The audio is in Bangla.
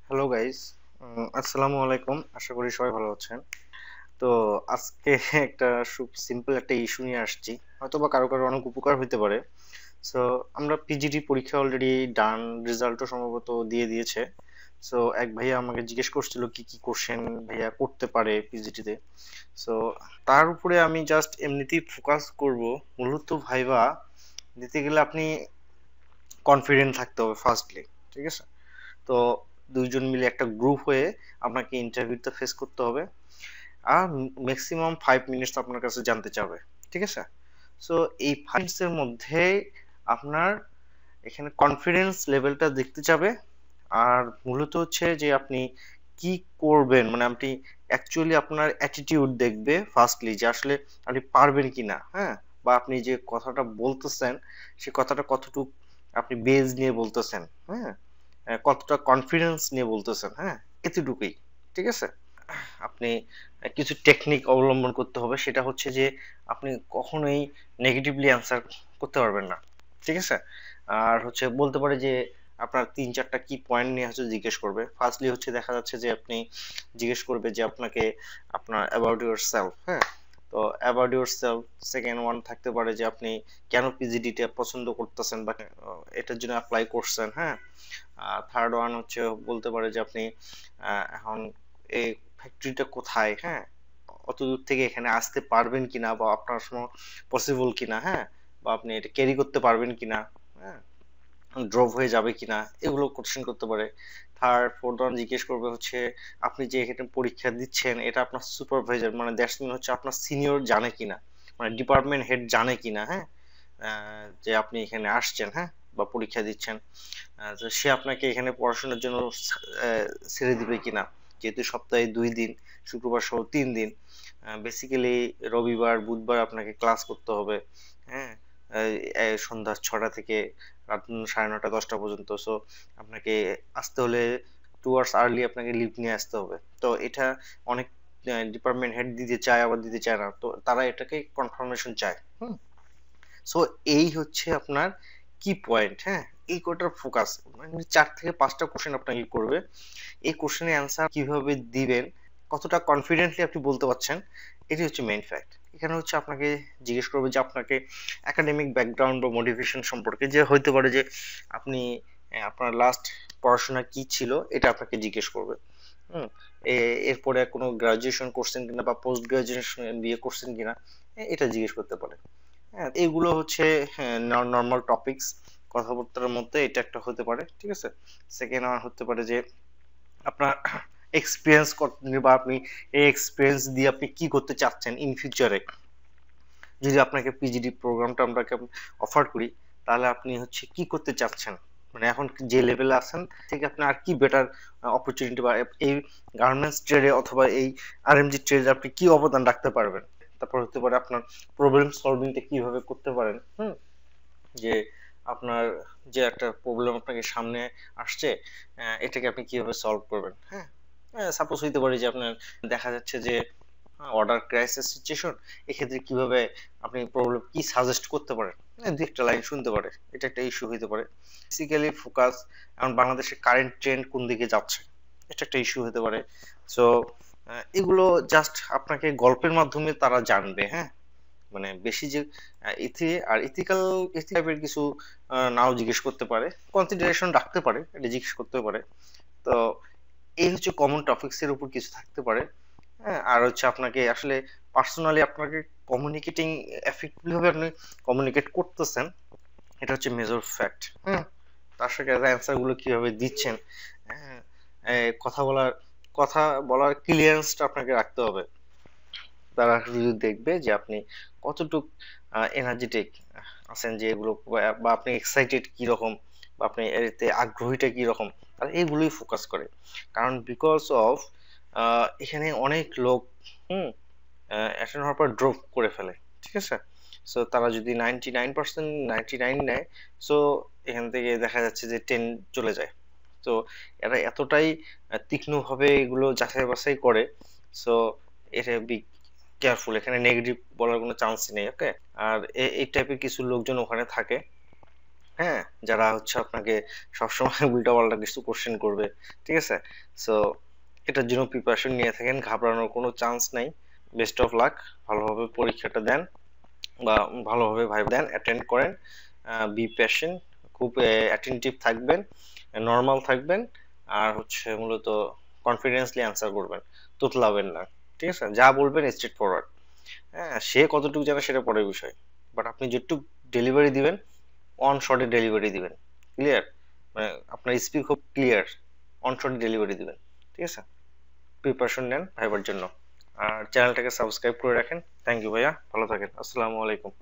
হ্যালো গাইস, আসসালামু আলাইকুম। আশা করি সবাই ভালো আছেন। তো আজকে একটা খুব সিম্পল একটা ইস্যু নিয়ে আসছি, হয়তো বা কারো কারো অনেক উপকার হতে পারে। সো আমরা পিজিডি পরীক্ষা অলরেডি ডান, রেজাল্টও সম্ভবত দিয়ে দিয়েছে। সো এক ভাইয়া আমাকে জিজ্ঞেস করছিল কি কি কোশ্চেন ভাইয়া করতে পারে পিজিডিতে। সো তার উপরে আমি জাস্ট এমনিতেই ফোকাস করব। মূলত ভাইবা দিতে গেলে আপনি কনফিডেন্ট থাকতে হবে ফার্স্টলি, ঠিক আছে? তো দুইজন মিলে একটা গ্রুপ হয়ে আপনাকে ইন্টারভিউতে ফেস করতে হবে, আর ম্যাক্সিমাম 5 মিনিটস আপনার কাছে জানতে চাবে, ঠিক আছে? সো এই 5 মিনিটস এর মধ্যে আপনার এখানে কনফিডেন্স লেভেলটা দেখতে চাবে। আর মূলত হচ্ছে যে আপনি কি করবেন, মানে আপনি অ্যাকচুয়ালি আপনার অ্যাটিটিউড দেখবে ফার্স্টলি, যে আসলে আপনি পারবেন কিনা, হ্যাঁ? বা আপনি যে কথাটা বলতেছেন সে কথাটা কতটুকু আপনি বেজ নিয়ে বলতেছেন, হ্যাঁ? কতটা কনফিডেন্স নিয়ে বলতেছেন, হ্যাঁ? এতটুকুই, ঠিক আছে? আপনি কিছু টেকনিক অবলম্বন করতে হবে, সেটা হচ্ছে যে আপনি কখনোই নেগেটিভলি অ্যান্সার করতে পারবেন না, ঠিক আছে? আর হচ্ছে বলতে পারে যে আপনার 3-4টা কি পয়েন্ট নিয়ে হচ্ছে জিজ্ঞেস করবে। ফার্স্টলি হচ্ছে দেখা যাচ্ছে যে আপনি জিজ্ঞেস করবে যে আপনাকে আপনার অ্যাবাউট ইউর সেলফ, হ্যাঁ? তো about your self. Second one থাকতে পারে যে আপনি কেন পিজিডিটা পছন্দ করতেছেন বা এটার জন্য অ্যাপ্লাই করছেন, হ্যাঁ? থার্ড ওয়ান হচ্ছে বলতে পারে যে আপনি এখন এই ফ্যাক্টরিটা কোথায়, হ্যাঁ? অত দূর থেকে এখানে আসতে পারবেন কিনা, বা আপনার সময় পসিবল কিনা, হ্যাঁ? বা আপনি এটা ক্যারি করতে পারবেন কিনা, হ্যাঁ? ড্রপ হয়ে যাবে কিনা, এগুলো কোশ্চেন করতে পারে। থার্ড ফোর্থ ওয়ান জিজ্ঞেস করবে হচ্ছে আপনি যে এখানে পরীক্ষা দিচ্ছেন এটা আপনার সুপারভাইজার, মানে দ্যাটস মিন হচ্ছে আপনার সিনিয়র জানে কিনা, মানে ডিপার্টমেন্ট হেড জানে কিনা, হ্যাঁ? যে আপনি এখানে আসছেন, হ্যাঁ, বা পরীক্ষা দিচ্ছেন। তো সে আপনাকে এখানে পড়াশোনার জন্য ছেড়ে দিবে কিনা, যেহেতু সপ্তাহে 2 দিন, শুক্রবার সহ 3 দিন, বেসিক্যালি রবিবার বুধবার আপনাকে ক্লাস করতে হবে, হ্যাঁ? সন্ধ্যা 6টা থেকে রাত 9:30 10টা পর্যন্ত। সো আপনাকে আসতে হলে 2 আওয়ার্স আর্লি আপনাকে লিভ নিয়ে আসতে হবে। তো এটা অনেক ডিপার্টমেন্ট হেড দিতে চায়, আবার দিতে চায় না, তো তারা এটাকে কনফার্মেশন চায়। হুম। সো এই হচ্ছে আপনার কি পয়েন্ট, হ্যাঁ? এই কোটার ফোকাস, মানে 4 থেকে 5টা কোশ্চেন আপনাকে করবে। এই কোশ্চেনের অ্যান্সার কিভাবে দিবেন, কতটা কনফিডেন্টলি আপনি বলতে পারছেন, এটি হচ্ছে মেইন ফ্যাক্ট। এখানে হচ্ছে আপনাকে জিজ্ঞেস করবে যে আপনাকে একাডেমিক ব্যাকগ্রাউন্ড বা মোটিভেশন সম্পর্কে, যে হইতে পারে যে আপনি আপনার লাস্ট পড়াশোনা কি ছিল এটা আপনাকে জিজ্ঞেস করবে। হুম। এরপরে কোনো গ্রাজুয়েশন করছেন কিনা বা পোস্ট গ্রাজুয়েশন বিয়ে করছেন কিনা, এটা জিজ্ঞেস করতে পারে। হ্যাঁ, এগুলো হচ্ছে নর্মাল টপিকস কথাবার্তার মধ্যে এটা একটা হতে পারে, ঠিক আছে? সেকেন্ড আর হতে পারে যে আপনার এক্সপিরিয়েন্স বা আপনি এই এক্সপিরিয়েন্স দিয়ে আপনি কি করতে চাচ্ছেন ইন ফিউচারে। যদি আপনাকে পিজিডি প্রোগ্রামটা আমরা অফার করি, তাহলে আপনি হচ্ছে কি করতে চাচ্ছেন, মানে এখন যে লেভেলে আছেন থেকে আপনি আর কি বেটার অপরচুনিটি বা এই গার্মেন্টস ট্রেডে অথবা এই আরএমজি ট্রেডে আপনি কি অবদান রাখতে পারবেন। তারপর হতে পারে আপনার প্রবলেম সলভিংটা কিভাবে করতে পারেন, হুম? যে আপনার যে একটা প্রবলেম আপনাকে সামনে আসছে, এটাকে আপনি কিভাবে সলভ করবেন, হ্যাঁ? সাপোজ হইতে পারে যে আপনার দেখা যাচ্ছে যে অর্ডার ক্রাইসিস সিচুয়েশন, এক্ষেত্রে কিভাবে আপনি প্রবলেম কি সাজেস্ট করতে পারেন, দু একটা লাইন শুনতে পারে, এটা একটা ইস্যু হইতে পারে। বেসিক্যালি ফোকাস এখন বাংলাদেশের কারেন্ট ট্রেন্ড কোন দিকে যাচ্ছে, এটা একটা ইস্যু হতে পারে। সো এগুলো জাস্ট আপনাকে গল্পের মাধ্যমে তারা জানবে, হ্যাঁ? মানে বেশি যে আর ইথিক্যাল টাইপের কিছু নাও জিজ্ঞেস করতে পারে, কনসিডারেশন রাখতে পারে, এটা জিজ্ঞেস করতে পারে। তো এই হচ্ছে কমন টপিকস এর উপর কিছু থাকতে পারে। হ্যাঁ, আর হচ্ছে আপনাকে আসলে পার্সোনালি আপনাকে কমিউনিকেটিং এফেক্টিভলি ভাবে আপনি কমিউনিকেট করতেছেন, এটা হচ্ছে মেজর ফ্যাক্ট। হুম। তার সাথে অ্যান্সার গুলো কিভাবে দিচ্ছেন, হ্যাঁ? কথা বলার ক্লিয়ারেন্সটা আপনাকে রাখতে হবে। তারা শুধু দেখবে যে আপনি কতটুক এনার্জেটিক আছেন, যে এগুলো বা আপনি এক্সাইটেড কি রকম, বা আপনি এতে আগ্রহীটা কি রকম, তারা এইগুলোই ফোকাস করে। কারণ বিকজ অফ এখানে অনেক লোক, হুম, অ্যাটেন্ড হওয়ার পর ড্রপ করে ফেলে, ঠিক আছে? সো তারা যদি 99% 99 নেয়, সো এখান থেকে দেখা যাচ্ছে যে 10 চলে যায়। তো এরা এতটাই তীক্ষ্ণভাবে এগুলো যাচাই বাছাই করে। সো এটা বি কেয়ারফুল, এখানে নেগেটিভ বলার কোনো চান্সই নেই, ওকে? আর এই টাইপের কিছু লোকজন ওখানে থাকে, হ্যাঁ, যারা হচ্ছে আপনাকে সবসময় উল্টাপাল্টা কিছু কোশ্চেন করবে, ঠিক আছে? সো এটার জন্য প্রিপারেশন নিয়ে থাকেন, ঘাবড়ানোর কোনো চান্স নাই। বেস্ট অফ লাক, ভালোভাবে পরীক্ষাটা দেন বা ভালোভাবে ভাইবা দেন, অ্যাটেন্ড করেন, বি পেশেন্ট, খুব অ্যাটেন্টিভ থাকবেন, নর্মাল থাকবেন, আর হচ্ছে মূলত কনফিডেন্সলি অ্যান্সার করবেন, তোতলাবেন না, ঠিক আছে? যা বলবেন স্ট্রেট ফরওয়ার্ড। হ্যাঁ, সে কতটুকু জানে সেটা পরের বিষয়, বাট আপনি যেটুকু ডেলিভারি দিবেন অন শর্টে ডেলিভারি দিবেন। ক্লিয়ার? মানে আপনার স্পিড খুব ক্লিয়ার, অন শর্টে ডেলিভারি দিবেন, ঠিক আছে? প্রিপারেশন নেন ভাইবার জন্য। আর চ্যানেলটাকে সাবস্ক্রাইব করে রাখেন। থ্যাংক ইউ ভাইয়া, ভালো থাকেন। আসসালামু আলাইকুম।